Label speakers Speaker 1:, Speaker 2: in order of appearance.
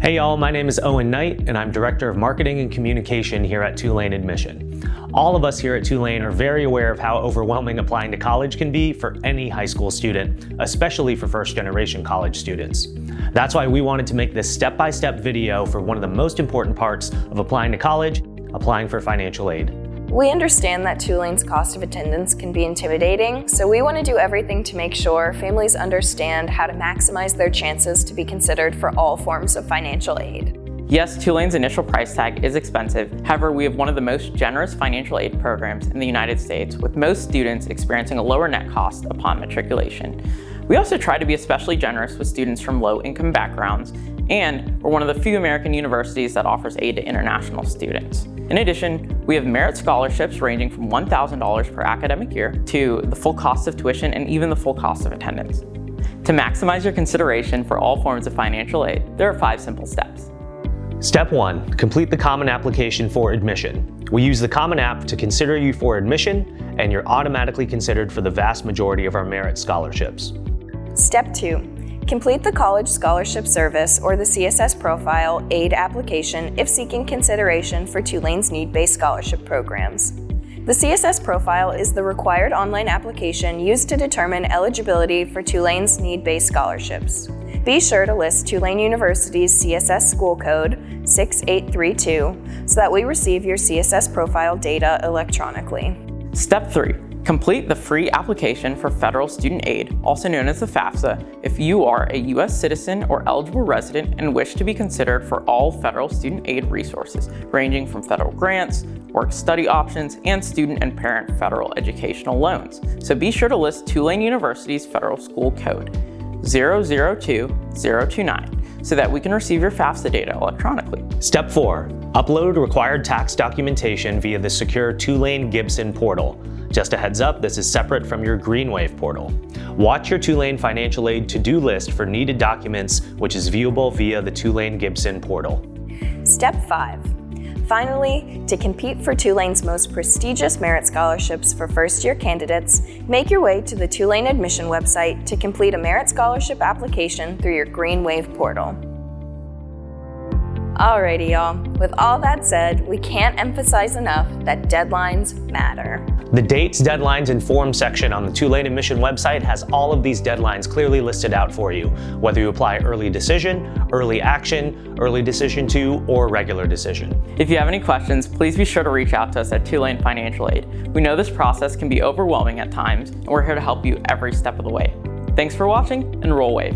Speaker 1: Hey y'all, my name is Owen Knight and I'm Director of Marketing and Communication here at Tulane Admission. All of us here at Tulane are very aware of how overwhelming applying to college can be for any high school student, especially for first-generation college students. That's why we wanted to make this step-by-step video for one of the most important parts of applying to college, applying for financial aid.
Speaker 2: We understand that Tulane's cost of attendance can be intimidating, so we want to do everything to make sure families understand how to maximize their chances to be considered for all forms of financial aid.
Speaker 3: Yes, Tulane's initial price tag is expensive. However, we have one of the most generous financial aid programs in the United States, with most students experiencing a lower net cost upon matriculation. We also try to be especially generous with students from low-income backgrounds, and we're one of the few American universities that offers aid to international students. In addition, we have merit scholarships ranging from $1,000 per academic year to the full cost of tuition and even the full cost of attendance. To maximize your consideration for all forms of financial aid, there are 5 simple steps.
Speaker 1: Step 1, complete the Common Application for admission. We use the Common App to consider you for admission, and you're automatically considered for the vast majority of our merit scholarships.
Speaker 2: Step 2. Complete the College Scholarship Service or the CSS Profile aid application if seeking consideration for Tulane's need-based scholarship programs. The CSS Profile is the required online application used to determine eligibility for Tulane's need-based scholarships. Be sure to list Tulane University's CSS school code 6832 so that we receive your CSS Profile data electronically.
Speaker 3: Step 3. Complete the free application for federal student aid, also known as the FAFSA, if you are a U.S. citizen or eligible resident and wish to be considered for all federal student aid resources, ranging from federal grants, work-study options, and student and parent federal educational loans. So be sure to list Tulane University's federal school code 002029 so that we can receive your FAFSA data electronically.
Speaker 1: Step 4, upload required tax documentation via the secure Tulane Gibson portal. Just a heads up, this is separate from your GreenWave portal. Watch your Tulane Financial Aid to-do list for needed documents, which is viewable via the Tulane Gibson portal.
Speaker 2: Step 5. Finally, to compete for Tulane's most prestigious merit scholarships for first-year candidates, make your way to the Tulane admission website to complete a merit scholarship application through your GreenWave portal. Alrighty, y'all. With all that said, we can't emphasize enough that deadlines matter.
Speaker 1: The dates, deadlines, and forms section on the Tulane admission website has all of these deadlines clearly listed out for you, whether you apply early decision, early action, early decision 2, or regular decision.
Speaker 3: If you have any questions, please be sure to reach out to us at Tulane Financial Aid. We know this process can be overwhelming at times, and we're here to help you every step of the way. Thanks for watching, and roll wave.